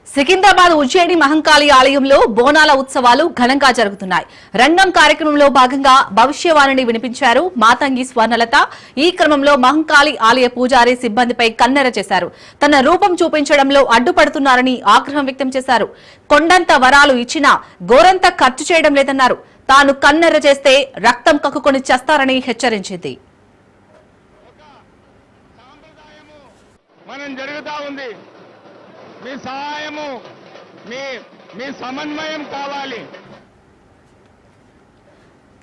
సికింద్రాబాద్ ఉజ్జయిని మహంకాళి ఆలయంలో బోనాల ఉత్సవాలు ఘనంగా జరుగుతున్నాయి. రంగం కార్యక్రమంలో భాగంగా భవిష్యవాణిని వినిపించారు మాతంగి స్వర్ణలత. ఈ క్రమంలో మహంకాళి ఆలయ పూజారి సిబ్బందిపై కన్నెర చేశారు. తన రూపం చూపించడంలో అడ్డుపడుతున్నారని ఆగ్రహం వ్యక్తం చేశారు. కొండంత వరాలు ఇచ్చినా గోరంత ఖర్చు చేయడం లేదన్నారు. తాను కన్నెర చేస్తే రక్తం కక్కుకొని చేస్తారని హెచ్చరించింది. మనం జరుగుతా ఉంది. మీ సహాయము మీ సమన్వయం కావాలి.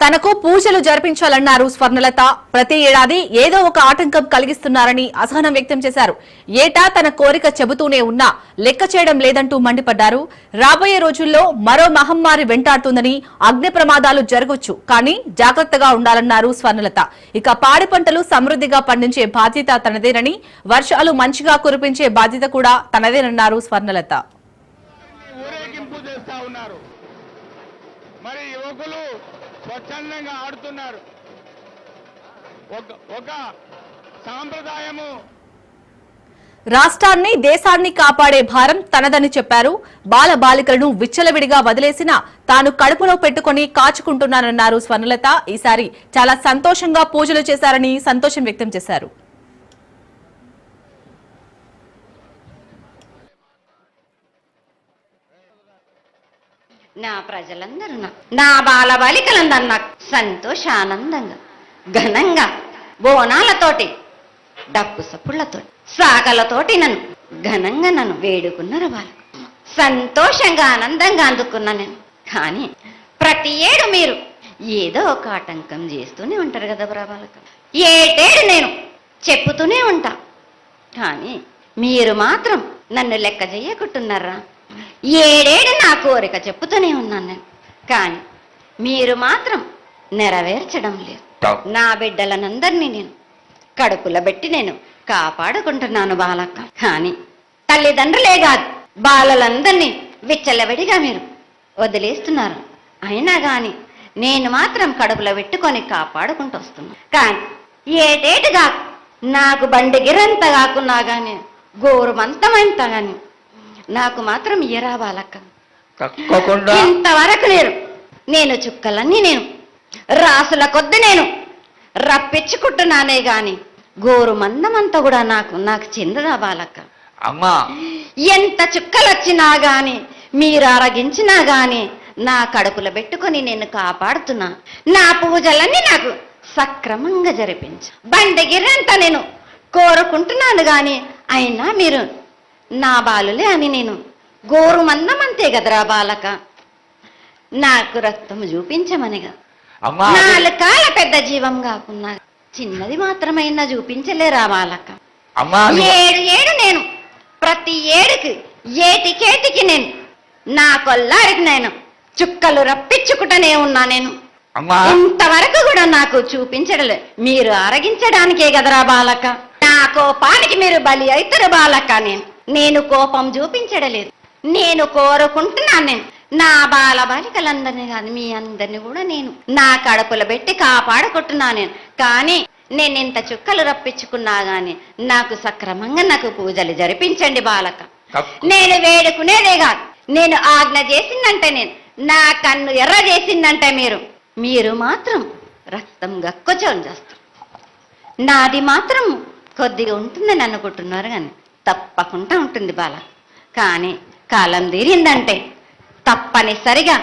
తనకు పూజలు జరిపించాలన్నారు స్వర్ణలత. ప్రతి ఏడాది ఏదో ఒక ఆటంకం కలిగిస్తున్నారని అసహనం వ్యక్తం చేశారు. ఏటా తన కోరిక చెబుతూనే ఉన్నా లెక్క చేయడం లేదంటూ మండిపడ్డారు. రాబోయే రోజుల్లో మరో మహమ్మారి వెంటాడుతుందని, అగ్ని ప్రమాదాలు జరగొచ్చు, కానీ జాగ్రత్తగా ఉండాలన్నారు స్వర్ణలత. ఇక పాడి పంటలు సమృద్ధిగా పండించే బాధ్యత తనదేనని, వర్షాలు మంచిగా కురిపించే బాధ్యత కూడా తనదేనన్నారు స్వర్ణలత. ఊరేగింపు చేస్తా ఉన్నారు. మరి యువకులు స్వచ్ఛందంగా ఆడుతున్నారు. ఒక సాంప్రదాయము. రాష్ట్రాన్ని, దేశాన్ని కాపాడే భారం తనదని చెప్పారు. బాల బాలికలను విచ్చలవిడిగా వదిలేసినా తాను కడుపులో పెట్టుకుని కాచుకుంటున్నానన్నారు స్వర్ణలత. ఈసారి చాలా సంతోషంగా పూజలు చేశారని సంతోషం వ్యక్తం చేశారు. నా ప్రజలందరూ నా బాలబాలికలందరూ నాకు సంతోషానందంగా ఘనంగా బోనాలతోటి, డప్పు సప్పుళ్లతోటి, సాకలతోటి నన్ను వేడుకున్నారు. వాళ్ళు సంతోషంగా ఆనందంగా అందుకున్నా నేను. కానీ ప్రతి ఏడు మీరు ఏదో ఒక ఆటంకం చేస్తూనే ఉంటారు కదా బాలక. ఏటేడు నేను చెప్పుతూనే ఉంటా, కానీ మీరు మాత్రం నన్ను లెక్క చెయ్యకుంటున్నారా? ఏడేడు నా కోరిక చెప్పుతూనే ఉన్నాను నేను, కానీ మీరు మాత్రం నెరవేర్చడం లేదు. నా బిడ్డలనందరినీ నేను కడుపులో పెట్టి నేను కాపాడుకుంటున్నాను బాలక్క. కానీ తల్లిదండ్రులే కాదు, బాలలందరినీ విచ్చలవిడిగా మీరు వదిలేస్తున్నారు. అయినా కానీ నేను మాత్రం కడుపులో పెట్టుకొని కాపాడుకుంటూ వస్తున్నాను. కానీ ఏటేటుగా నాకు బండి గిరంత కాకున్నా కానీ, గోరుమంతమంత కానీ నాకు మాత్రం ఇయ్యరా బాలక్క. ఇంతవరకు నేను చుక్కలన్నీ నేను రాసుల కొద్ది నేను రప్పించుకుంటున్నానే గాని గోరు మందమంతా కూడా నాకు చెందదా బాలక్క. అమ్మా, ఎంత చుక్కలు వచ్చినా గాని, మీరు అరగించినా గాని నా కడుపులో పెట్టుకొని నేను కాపాడుతున్నా. నా పూజలన్నీ నాకు సక్రమంగా జరిపించు. బండగిరంతా నేను కోరుకుంటున్నాను గాని, అయినా మీరు నా బాలులే అని నేను గోరు మందమంతే కదరా బాలక. నాకు రక్తం చూపించమనిగా. 4 కాళ్ళ పెద్ద జీవం కాకున్నా చిన్నది మాత్రమైనా చూపించలేరా బాలక. ఏడు నేను ప్రతి ఏడుకి ఏటికేటికి నేను నా కొల్లారికి నేను చుక్కలు రప్పించుకుంటూనే ఉన్నా. నేను ఇంతవరకు కూడా నాకు చూపించడలే. మీరు అరగించడానికే కదరా బాలక. నా కోపానికి మీరు బలి అవుతారు బాలక. నేను కోపం చూపించడలేదు. నేను కోరుకుంటున్నాను. నేను నా బాల బాలికలందరినీ కాదు, మీ అందరినీ కూడా నేను నా కడుపులో పెట్టి కాపాడుకుంటున్నాను. కానీ నేను ఇంత చుక్కలు రప్పించుకున్నా గాని నాకు సక్రమంగా నాకు పూజలు జరిపించండి బాలక. నేను వేడుకునేదే కాదు, నేను ఆజ్ఞ చేసిందంటే, నేను నా కన్ను ఎర్ర చేసిందంటే మీరు మాత్రం రక్తం గక్కుచోని చేస్తారు. నాది మాత్రం కొద్దిగా ఉంటుందని అనుకుంటున్నారు, కానీ తప్పకుండా ఉంటుంది బాల. కానీ కాలం తీరిందంటే తప్పనిసరిగా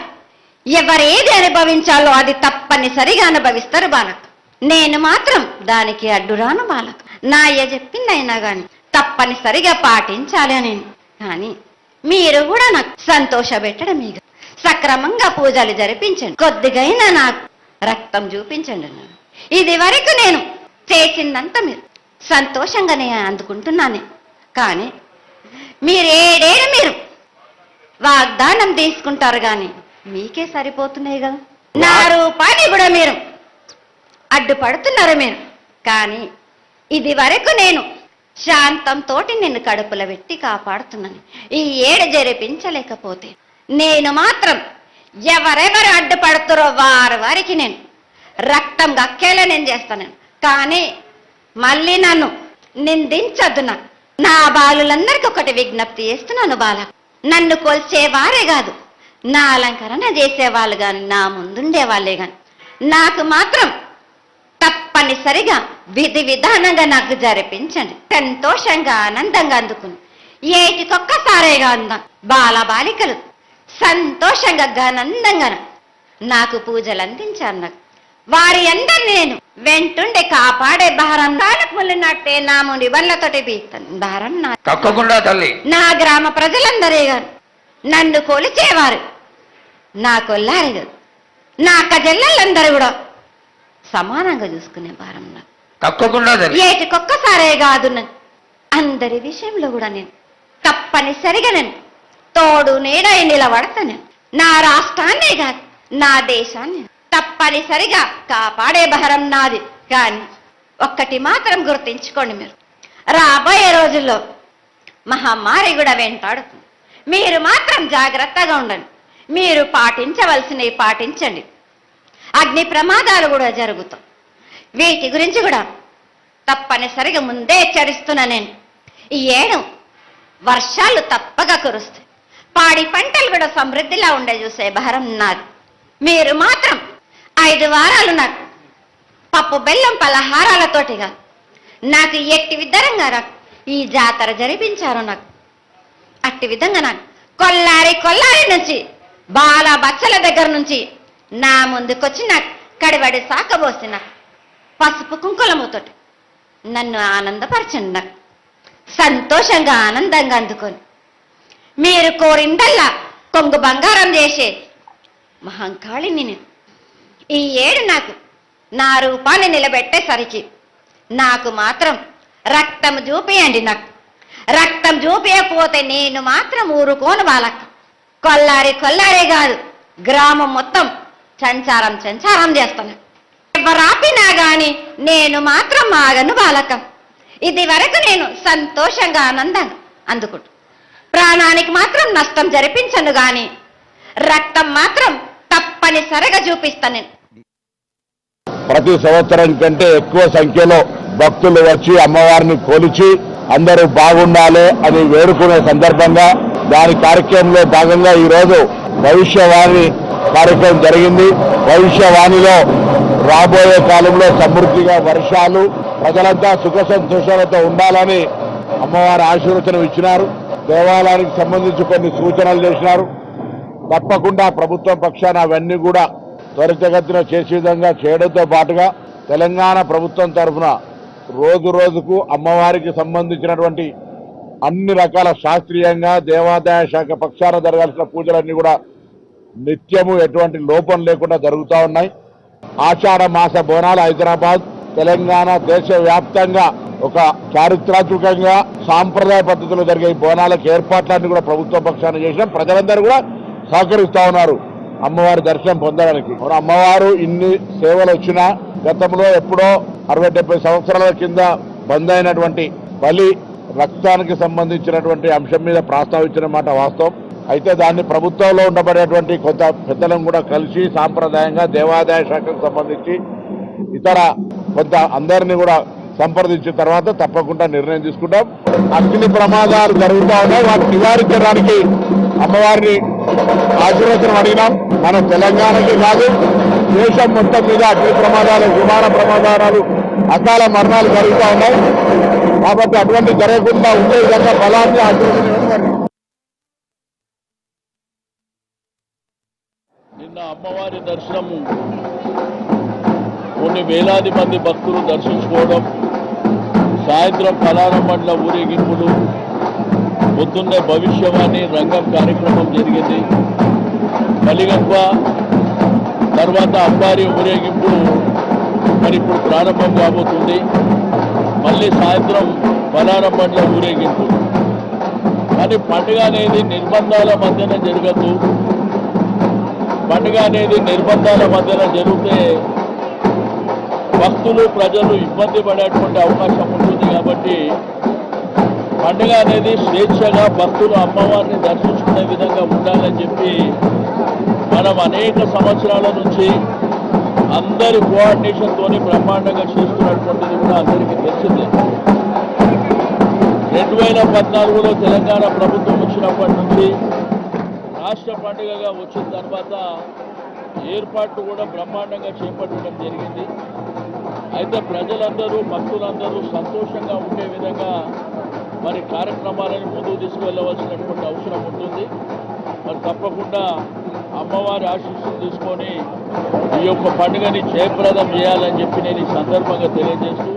ఎవరేది అనుభవించాలో అది తప్పనిసరిగా అనుభవిస్తారు బాలక. నేను మాత్రం దానికి అడ్డురాను బాలక. నా అయ్య చెప్పిందైనా కానీ తప్పనిసరిగా పాటించాలి అని. కానీ మీరు కూడా నాకు సంతోషపెట్టడం, మీకు సక్రమంగా పూజలు జరిపించండి. కొద్దిగైనా నాకు రక్తం చూపించండి. ఇది వరకు నేను చేసిందంతా మీరు సంతోషంగానే అందుకుంటున్నాను. కానీ మీరు ఏడేడు మీరు వాగ్దానం తీసుకుంటారు, కానీ మీకే సరిపోతున్నాయి కదా. నా రూపాన్ని కూడా మీరు అడ్డుపడుతున్నారు మీరు. కానీ ఇది వరకు నేను శాంతంతో నేను కడుపులో పెట్టి కాపాడుతున్నాను. ఈ ఏడు జరిపించలేకపోతే నేను మాత్రం ఎవరెవరు అడ్డుపడుతారో వారికి నేను రక్తం గక్కేలా నేను చేస్తాను. కానీ మళ్ళీ నన్ను నిందించద్దు. నా బాలులందరికీ ఒకటి విజ్ఞప్తి చేస్తున్నాను బాల. నన్ను కొల్చేవారే కాదు, నా అలంకరణ చేసేవాళ్ళు కానీ, నా ముందుండే వాళ్ళే కానీ, నాకు మాత్రం తప్పనిసరిగా విధి విధానంగా నాకు జరిపించండి. సంతోషంగా ఆనందంగా అందుకుని ఏటికొక్కసారేగా అందాం బాలబాలికలు సంతోషంగా ఘనందంగా నాకు పూజలు అందించారు. నాకు వారి అందరు నేను వెంటుండే కాపాడే భారం నాలకు ముళ్ళినట్టే నా ముడి వల్లతోటి బీక్తాను భారం నా తప్పకుండా తల్లి. నా గ్రామ ప్రజలందరే గారు నన్ను కొలిచేవారు, నా కొల్లారి గారు నా అక్క చెల్లెళ్ళందరూ కూడా సమానంగా చూసుకునే భారం నాకు తప్పకుండా తల్లి. ఏటికొక్కసారే కాదు, అందరి విషయంలో కూడా నేను తప్పనిసరిగా నేను తోడు నీడై నిలబడతాను. నా రాష్ట్రాన్నే కాదు, నా దేశాన్ని తప్పనిసరిగా కాపాడే భారం నాది. కానీ ఒక్కటి మాత్రం గుర్తించుకోండి, మీరు రాబోయే రోజుల్లో మహమ్మారి కూడా వెంటాడుతుంది. మీరు మాత్రం జాగ్రత్తగా ఉండండి. మీరు పాటించవలసినవి పాటించండి. అగ్ని ప్రమాదాలు కూడా జరుగుతాయి. వీటి గురించి కూడా తప్పనిసరిగా ముందే హెచ్చరిస్తున్నా నేను. ఈ ఏడు వర్షాలు తప్పగా కురుస్తాయి. పాడి పంటలు కూడా సమృద్ధిలా ఉండే చూసే భారం నాది. మీరు మాత్రం 5 వారాలు నాకు పప్పు బెల్లం పలహారాలతోటిగా నాకు ఎట్టి విధంగా ఈ జాతర జరిపించారు. నాకు అట్టి విధంగా నాకు కొల్లారి నుంచి బాల బచ్చల దగ్గర నుంచి నా ముందుకొచ్చి నాకు కడివడి సాకబోసి నాకు పసుపు కుంకులముతోటి నన్ను ఆనందపరచండి. నాకు సంతోషంగా ఆనందంగా అందుకొని మీరు కోరిందల్లా కొంగు బంగారం చేసే మహంకాళిని నేను. ఈ ఏడు నాకు నా రూపాన్ని నిలబెట్టేసరికి నాకు మాత్రం రక్తం చూపియండి. నాకు రక్తం చూపించకపోతే నేను మాత్రం ఊరుకోను. వాళ్ళక్క కొల్లారే కాదు, గ్రామం మొత్తం సంచారం చేస్తాను. ఎవరాపినా గాని నేను మాత్రం ఆగను బాలక. ఇది వరకు నేను సంతోషంగా ఆనందంగా అందుకుంటు. ప్రాణానికి మాత్రం నష్టం జరిపించను గాని రక్తం మాత్రం తప్పనిసరిగా చూపిస్తాను నేను. ప్రతి సంవత్సరం కంటే ఎక్కువ సంఖ్యలో భక్తులు వచ్చి అమ్మవారిని కొలిచి అందరూ బాగుండాలి అని వేడుకునే సందర్భంగా దాని కార్యక్రమంలో భాగంగా ఈరోజు భవిష్యవాణి కార్యక్రమం జరిగింది. భవిష్యవాణిలో రాబోయే కాలంలో సమృద్ధిగా వర్షాలు, ప్రజలంతా సుఖ సంతోషాలతో ఉండాలని అమ్మవారి ఆశీర్వచనం ఇచ్చినారు. దేవాలయానికి సంబంధించి కొన్ని సూచనలు చేసినారు. తప్పకుండా ప్రభుత్వం పక్షాన అవన్నీ కూడా త్వరితగతిన చేసే విధంగా చేయడంతో పాటుగా తెలంగాణ ప్రభుత్వం తరఫున రోజు రోజుకు అమ్మవారికి సంబంధించినటువంటి అన్ని రకాల శాస్త్రీయంగా దేవాదాయ శాఖ పక్షాన జరగాల్సిన పూజలన్నీ కూడా నిత్యము ఎటువంటి లోపం లేకుండా జరుగుతూ ఉన్నాయి. ఆషాఢ మాస బోనాలు హైదరాబాద్, తెలంగాణ దేశవ్యాప్తంగా ఒక చారిత్రాత్మకంగా సాంప్రదాయ పద్ధతిలో జరిగే బోనాలకు ఏర్పాట్లన్నీ కూడా ప్రభుత్వ పక్షాన చేసినాం. ప్రజలందరూ కూడా సహకరిస్తా ఉన్నారు అమ్మవారి దర్శనం పొందడానికి. అమ్మవారు ఇన్ని సేవలు వచ్చినా గతంలో ఎప్పుడో 60-70 సంవత్సరాల కింద బంద్ అయినటువంటి బలి రక్తానికి సంబంధించినటువంటి అంశం మీద ప్రస్తావించిన మాట వాస్తవం. అయితే దాన్ని ప్రభుత్వంలో ఉండబడేటువంటి కొంత పెద్దలను కూడా కలిసి సాంప్రదాయంగా దేవాదాయ శాఖకు సంబంధించి ఇతర కొంత అందరినీ కూడా సంప్రదించిన తర్వాత తప్పకుండా నిర్ణయం తీసుకుంటాం. అగ్ని ప్రమాదాలు జరుగుతూ ఉన్నాయి, వాటిని నివారించడానికి అమ్మవారిని ఆశీర్వచనం అడిగినాం. మన తెలంగాణకి కాదు దేశం మొత్తం మీద అగ్ని ప్రమాదాలు, విమాన ప్రమాదాలు, అకాల మరణాలు జరుగుతూ ఉన్నాయి. కాబట్టి అటువంటి జరగకుండా ఉండే విధంగా బలాన్ని ఆశీర్వచనం. నిన్న అమ్మవారి దర్శనము కొన్ని వేలాది మంది భక్తులు దర్శించుకోవడం, సాయంత్రం పలారం బండ్ల ఊరేగింపులు, పొద్దున్నే భవిష్యవాణి రంగం కార్యక్రమం జరిగింది. బలిగంప తర్వాత అంబారి ఊరేగింపు మరి ఇప్పుడు ప్రారంభం కాబోతుంది. మళ్ళీ సాయంత్రం పలారం బండ్ల ఊరేగింపు. కానీ పండుగ అనేది నిర్బంధాల మధ్యన జరగదు. పండుగ అనేది నిర్బంధాల మధ్యన జరిగితే భక్తులు ప్రజలు ఇబ్బంది పడేటువంటి అవకాశం ఉంటుంది. కాబట్టి పండుగ అనేది స్వేచ్ఛగా భక్తులు అమ్మవారిని దర్శించుకునే విధంగా ఉండాలని చెప్పి మనం అనేక సంవత్సరాల నుంచి అందరి కోఆర్డినేషన్తో బ్రహ్మాండంగా చేస్తున్నటువంటిది కూడా అందరికీ తెలిసిందే. 2014లో తెలంగాణ ప్రభుత్వం వచ్చినప్పటి నుంచి రాష్ట్ర పండుగగా వచ్చిన తర్వాత ఏర్పాట్లు కూడా బ్రహ్మాండంగా చేపట్టడం జరిగింది. అయితే ప్రజలందరూ భక్తులందరూ సంతోషంగా ఉండే విధంగా మరి కార్యక్రమాలను ముందుకు తీసుకువెళ్ళవలసినటువంటి అవసరం ఉంటుంది. మరి తప్పకుండా అమ్మవారి ఆశీస్సులు తీసుకొని ఈ యొక్క పండుగని జయప్రదం చేయాలని చెప్పి నేను ఈ సందర్భంగా తెలియజేస్తూ